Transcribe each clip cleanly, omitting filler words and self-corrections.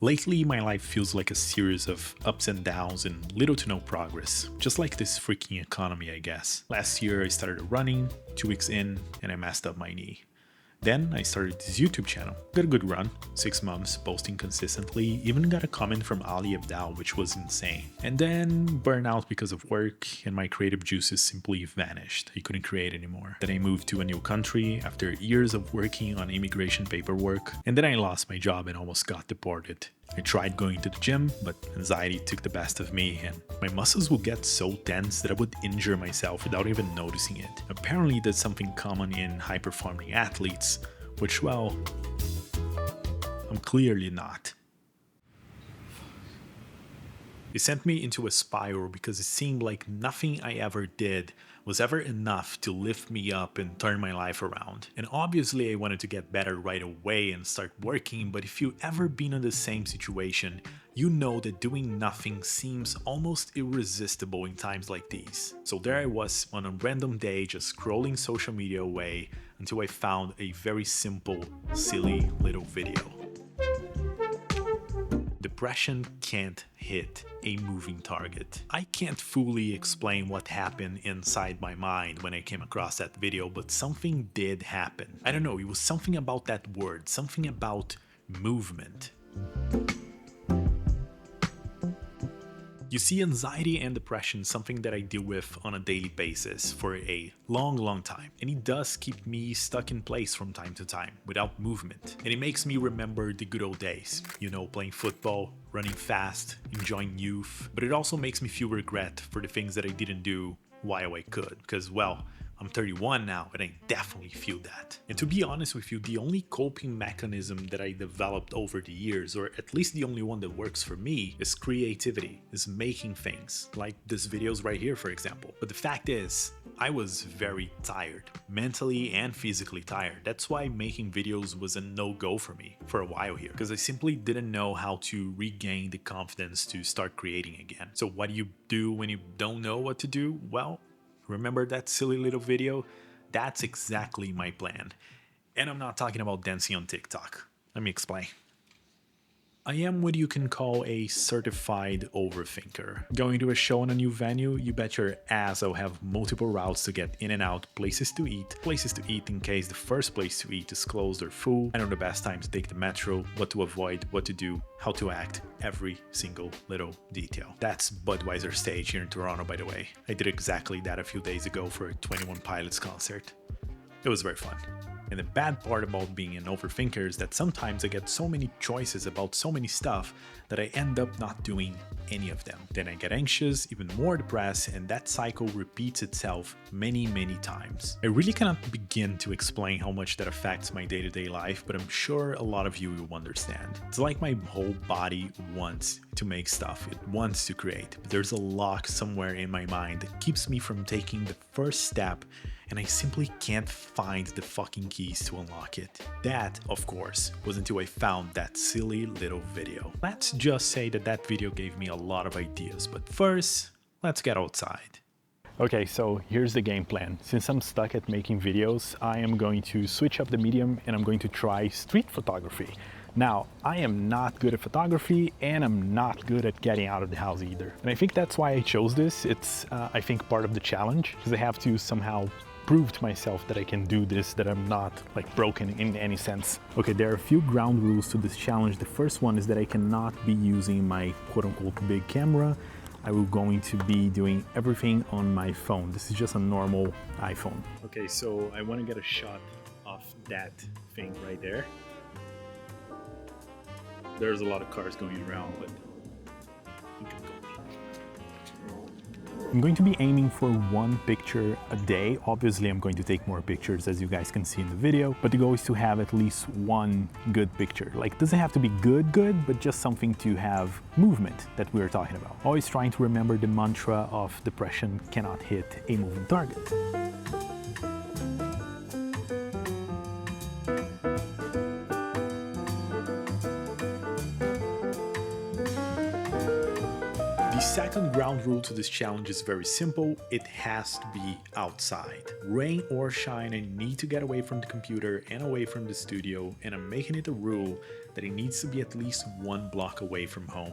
Lately, my life feels like a series of ups and downs and little to no progress. Just like this freaking economy, I guess. Last year, I started running, 2 weeks in, and I messed up my knee. Then I started this YouTube channel. Got a good run, 6 months, posting consistently, even got a comment from Ali Abdal, which was insane. And then burnout because of work, and my creative juices simply vanished. I couldn't create anymore. Then I moved to a new country after years of working on immigration paperwork, and then I lost my job and almost got deported. I tried going to the gym, but anxiety took the best of me, and my muscles would get so tense that I would injure myself without even noticing it. Apparently, that's something common in high-performing athletes, which, well, I'm clearly not. It sent me into a spiral because it seemed like nothing I ever did was ever enough to lift me up and turn my life around. And obviously I wanted to get better right away and start working, but if you've ever been in the same situation, you know that doing nothing seems almost irresistible in times like these. So there I was on a random day just scrolling social media away until I found a very simple, silly little video. Depression can't hit a moving target. I can't fully explain what happened inside my mind when I came across that video, but something did happen. I don't know, it was something about that word, something about movement. You see, anxiety and depression is something that I deal with on a daily basis for a long time, and it does keep me stuck in place from time to time without movement. And it makes me remember the good old days, you know, playing football, running fast, enjoying youth, but it also makes me feel regret for the things that I didn't do while I could, because, well, I'm 31 now, and I definitely feel that. And to be honest with you, the only coping mechanism that I developed over the years, or at least the only one that works for me, is creativity, is making things, like this videos right here, for example. But the fact is, I was very tired, mentally and physically tired. That's why making videos was a no-go for me for a while here, because I simply didn't know how to regain the confidence to start creating again. So what do you do when you don't know what to do? Well, remember that silly little video? That's exactly my plan. And I'm not talking about dancing on TikTok. Let me explain. I am what you can call a certified overthinker. Going to a show in a new venue, you bet your ass I'll have multiple routes to get in and out, places to eat in case the first place to eat is closed or full. I know the best time to take the metro, what to avoid, what to do, how to act, every single little detail. That's Budweiser stage here in Toronto, by the way. I did exactly that a few days ago for a 21 Pilots concert. It was very fun. And the bad part about being an overthinker is that sometimes I get so many choices about so many stuff that I end up not doing any of them. Then I get anxious, even more depressed, and that cycle repeats itself many times. I really cannot begin to explain how much that affects my day-to-day life, but I'm sure a lot of you will understand. It's like my whole body wants to make stuff, it wants to create, but there's a lock somewhere in my mind that keeps me from taking the first step, and I simply can't find the fucking keys to unlock it. That, of course, was until I found that silly little video. Let's just say that that video gave me a lot of ideas, but first, let's get outside. Okay, so here's the game plan. Since I'm stuck at making videos, I am going to switch up the medium and I'm going to try street photography. Now, I am not good at photography and I'm not good at getting out of the house either. And I think that's why I chose this. It's, I think, part of the challenge, because I have to somehow prove to myself that I can do this, that I'm not like broken in any sense. Okay, there are a few ground rules to this challenge. The first one is that I cannot be using my quote-unquote big camera. I will going to be doing everything on my phone. This is just a normal iPhone. Okay, so I want to get a shot of that thing right there. There's a lot of cars going around, but you can go. I'm going to be aiming for 1 picture a day. Obviously, I'm going to take more pictures, as you guys can see in the video, but the goal is to have at least 1 good picture. Like, doesn't have to be good, but just something to have movement that we were talking about. Always trying to remember the mantra of depression cannot hit a moving target. The The second ground rule to this challenge is very simple. It has to be outside. Rain or shine, I need to get away from the computer and away from the studio, and I'm making it a rule that it needs to be at least 1 block away from home.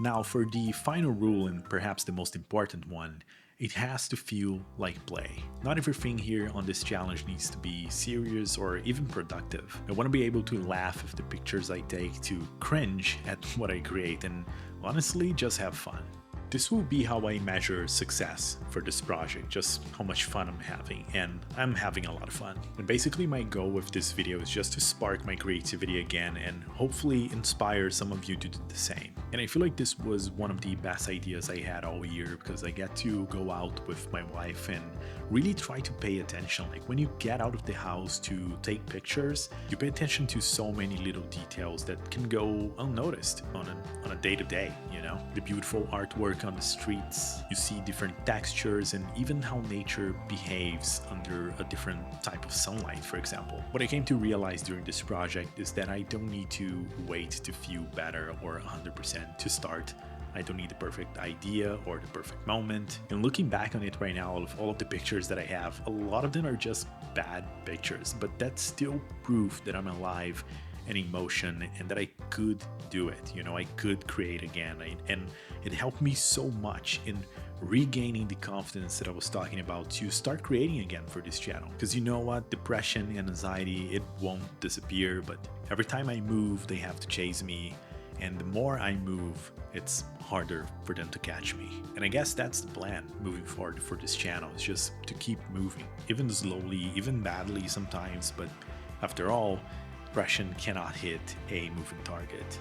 Now, for the final rule, and perhaps the most important one, it has to feel like play. Not everything here on this challenge needs to be serious or even productive. I want to be able to laugh at the pictures I take, to cringe at what I create, and honestly just have fun. This will be how I measure success for this project, just how much fun I'm having, and I'm having a lot of fun. And basically my goal with this video is just to spark my creativity again and hopefully inspire some of you to do the same. And I feel like this was one of the best ideas I had all year, because I get to go out with my wife and really try to pay attention. Like when you get out of the house to take pictures, you pay attention to so many little details that can go unnoticed on a day-to-day, you know? The beautiful artwork on the streets, you see different textures, and even how nature behaves under a different type of sunlight, for example. What I came to realize during this project is that I don't need to wait to feel better or 100% to start. I don't need the perfect idea or the perfect moment. And looking back on it right now, of all of the pictures that I have, a lot of them are just bad pictures, but that's still proof that I'm alive and in motion, and that I could do it. You know, I could create again, and it helped me so much in regaining the confidence that I was talking about to start creating again for this channel. Because you know what, depression and anxiety, it won't disappear, but every time I move, they have to chase me. And the more I move, it's harder for them to catch me. And I guess that's the plan moving forward for this channel, is just to keep moving, even slowly, even badly sometimes, but after all, depression cannot hit a moving target.